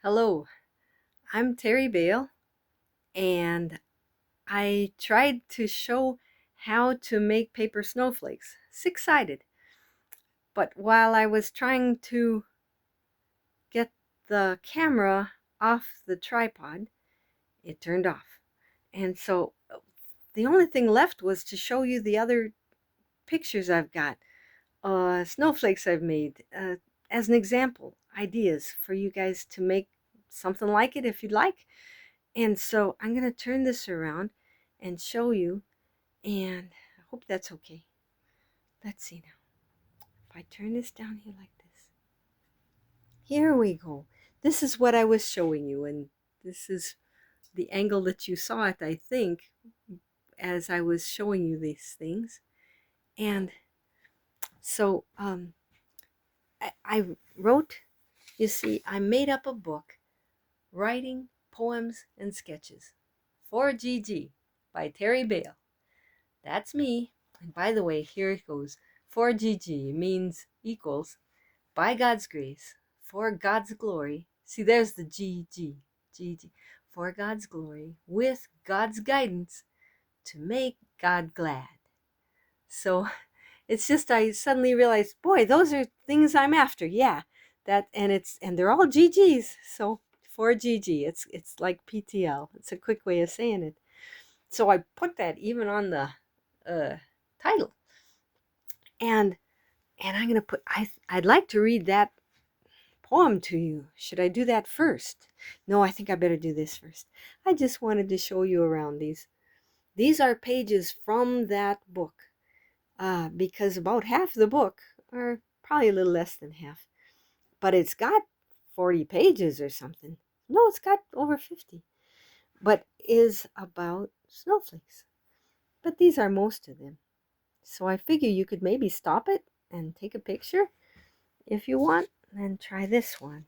Hello, I'm Terry Bale, and I tried to show how to make paper snowflakes. Six-sided. But while I was trying to get the camera off the tripod, it turned off. And so the only thing left was to show you the other pictures I've got, snowflakes I've made, as an example, ideas for you guys to make something like it if you'd like. And so I'm going to turn this around and show you, and I hope that's okay. Let's see now. If I turn this down here like this. Here we go. This is what I was showing you, and this is the angle that you saw it, I think, as I was showing you these things. And so I wrote, you see, I made up a book, Writing Poems and Sketches, for Gigi by Terry Bale. That's me. And by the way, here it goes. For GG means equals, by God's grace, for God's glory. See, there's the GG. GG. For God's glory, with God's guidance, to make God glad. So it's just I suddenly realized, boy, those are things I'm after. Yeah. And they're all GGs. So for GG, it's like PTL. It's a quick way of saying it. So I put that even on the title. And I'm going to put, I'd like to read that poem to you. Should I do that first? No, I think I better do this first. I just wanted to show you around these. These are pages from that book, because about half the book, or probably a little less than half, but it's got 40 pages or something. No, it's got over 50, but is about snowflakes. But these are most of them. So I figure you could maybe stop it and take a picture if you want. And try this one.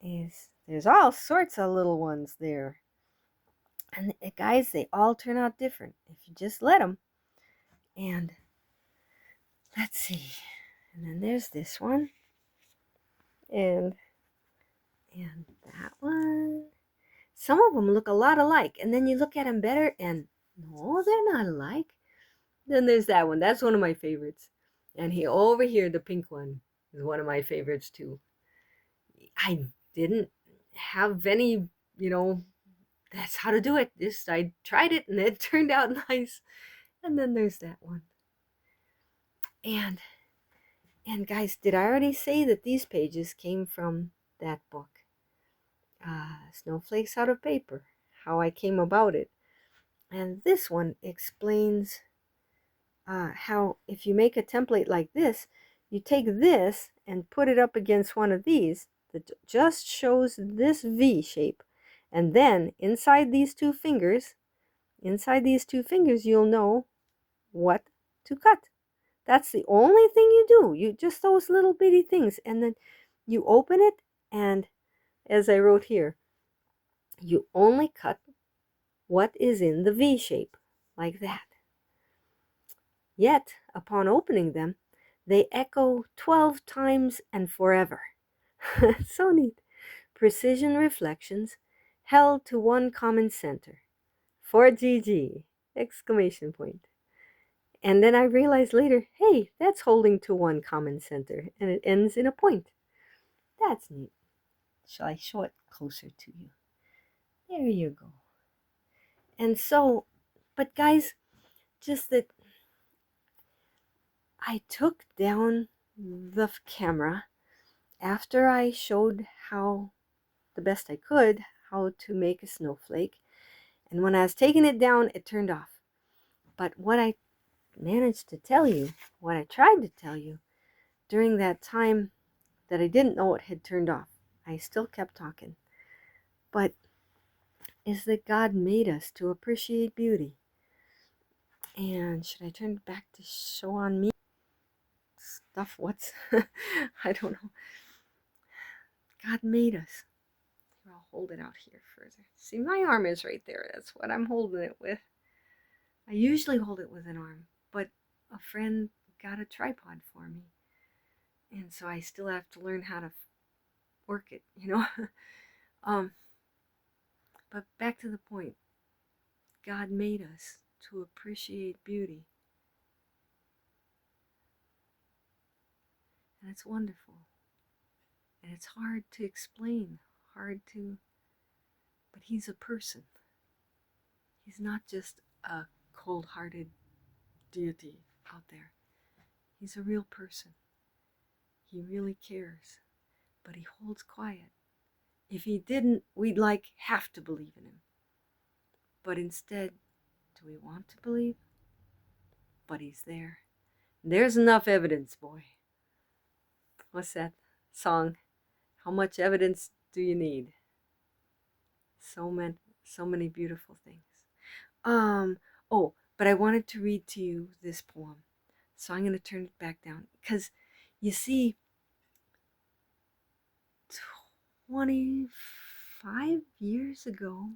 There's all sorts of little ones there. And guys, they all turn out different if you just let them. And let's see. And then there's this one. And that one. Some of them look a lot alike. And then you look at them better and no, they're not alike. Then there's that one. That's one of my favorites. And over here, the pink one is one of my favorites too. I didn't have any, that's how to do it. Just I tried it and it turned out nice. And then there's that one. And guys, did I already say that these pages came from that book? Snowflakes Out of Paper, how I came about it. And this one explains how if you make a template like this, you take this and put it up against one of these that just shows this V shape. And then inside these two fingers, you'll know what to cut. That's the only thing you do. You just those little bitty things. And then you open it, and as I wrote here, you only cut what is in the V shape, like that. Yet, upon opening them, they echo 12 times and forever. So neat. Precision reflections held to one common center. For GG! Exclamation point. And then I realized later, hey, that's holding to one common center, and it ends in a point. That's neat. Shall I show it closer to you? There you go. And so, but guys, just that I took down the camera after I showed how, the best I could, how to make a snowflake. And when I was taking it down, it turned off. But what I managed to tell you, what I tried to tell you during that time that I didn't know it had turned off, I still kept talking, but is that God made us to appreciate beauty. And should I turn back to show on me stuff? What's I don't know. God made us. Here, I'll hold it out here further. See, my arm is right there. That's what I'm holding it with. I usually hold it with an arm, but a friend got a tripod for me. And so I still have to learn how to work it, you know. um, but back to the point. God made us to appreciate beauty, and it's wonderful. And it's hard to explain, but he's a person. He's not just a cold-hearted deity out there. He's a real person. He really cares, but he holds quiet. If he didn't, we'd have to believe in him. But instead, do we want to believe? But he's there. There's enough evidence, boy. What's that song? How much evidence do you need? So many beautiful things. Oh, but I wanted to read to you this poem. So I'm going to turn it back down. Because, you see, 25 years ago,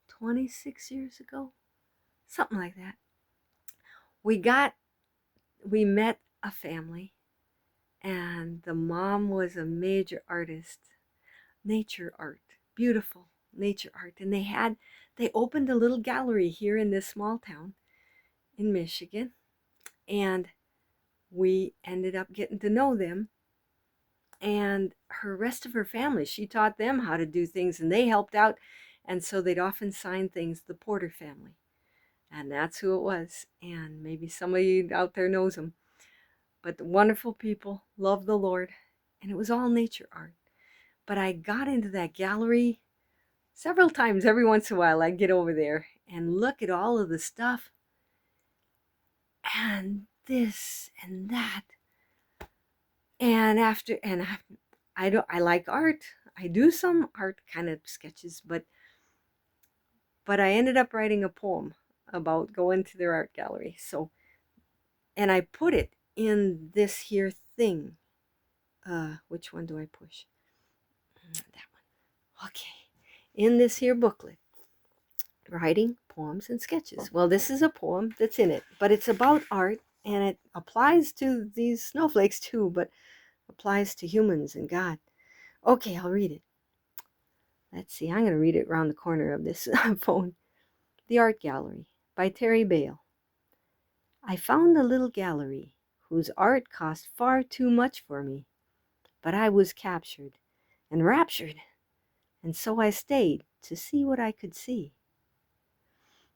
26 years ago, something like that, we met a family, and the mom was a major artist, nature art, beautiful nature art. And they opened a little gallery here in this small town in Michigan, and we ended up getting to know them. And rest of her family, she taught them how to do things, and they helped out. And so they'd often sign things, the Porter family. And that's who it was. And maybe somebody out there knows them. But the wonderful people, love the Lord. And it was all nature art. But I got into that gallery several times. Every once in a while, I'd get over there and look at all of the stuff. And this and that. And I like art. I do some art kind of sketches, but I ended up writing a poem about going to their art gallery. So, and I put it in this here thing. Which one do I push? That one. Okay. In this here booklet, writing poems and sketches. Well, this is a poem that's in it, but it's about art, and it applies to these snowflakes too, but applies to humans and God. Okay, I'll read it. Let's see, I'm going to read it around the corner of this phone. The Art Gallery by Terry Bale. I found a little gallery whose art cost far too much for me, but I was captured and raptured, and so I stayed to see what I could see.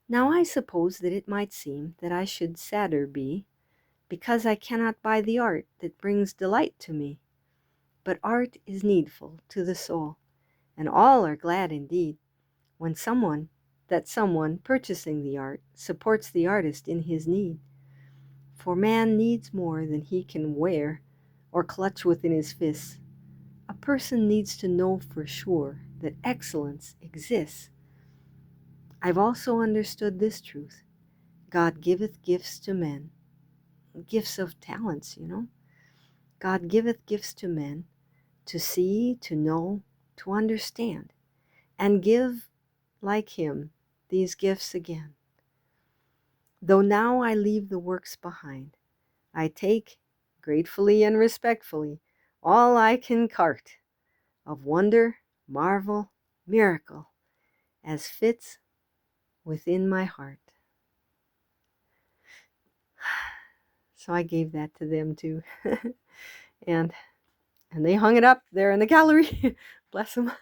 Now I suppose that it might seem that I should sadder be, because I cannot buy the art that brings delight to me. But art is needful to the soul, and all are glad indeed when someone purchasing the art supports the artist in his need. For man needs more than he can wear or clutch within his fists. A person needs to know for sure that excellence exists. I've also understood this truth. God giveth gifts to men, gifts of talents, God giveth gifts to men to see, to know, to understand, and give, like him, these gifts again. Though now I leave the works behind, I take, gratefully and respectfully, all I can cart of wonder, marvel, miracle, as fits within my heart. So I gave that to them too. and they hung it up there in the gallery. Bless them.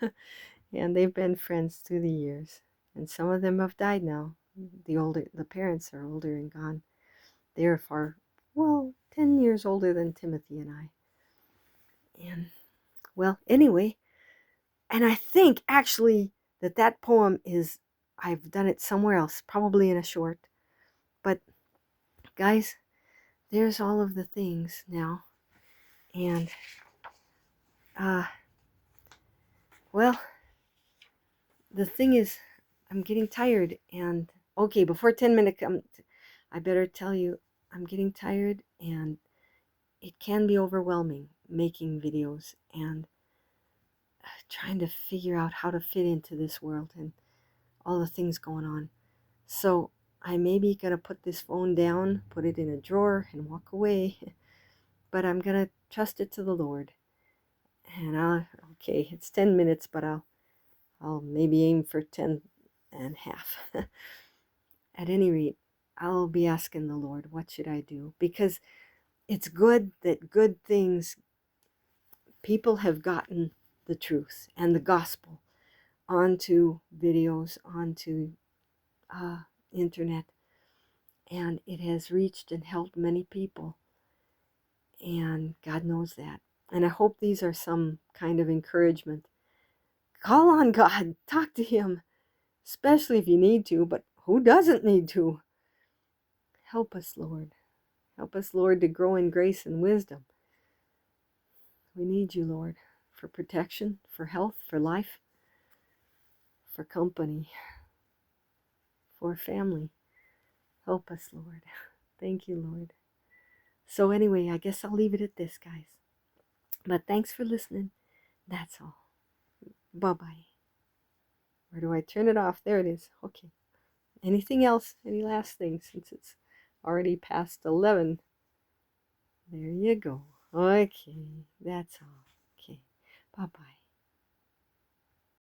And they've been friends through the years. And some of them have died now. The parents are older and gone. They're 10 years older than Timothy and I. And, well, anyway, and I think actually that poem I've done it somewhere else, probably in a short. But, guys, there's all of the things now. And, well, the thing is, I'm getting tired. And, okay, before 10 minutes come, I better tell you, I'm getting tired, and it can be overwhelming making videos and trying to figure out how to fit into this world and all the things going on. So I may be going to put this phone down, put it in a drawer, and walk away. But I'm going to trust it to the Lord. And okay, it's 10 minutes, but I'll maybe aim for 10 and a half. At any rate, I'll be asking the Lord, what should I do? Because it's good that good things, people have gotten the truth and the gospel onto videos, onto internet, and it has reached and helped many people, and God knows that. And I hope these are some kind of encouragement. Call on God, talk to Him, especially if you need to, but who doesn't need to? Help us, Lord. Help us, Lord, to grow in grace and wisdom. We need you, Lord, for protection, for health, for life, for company, for family. Help us, Lord. Thank you, Lord. So anyway, I guess I'll leave it at this, guys. But thanks for listening. That's all. Bye-bye. Or do I turn it off? There it is. Okay. Anything else? Any last things since it's already past 11? There you go. Okay. That's all. Okay. Bye-bye.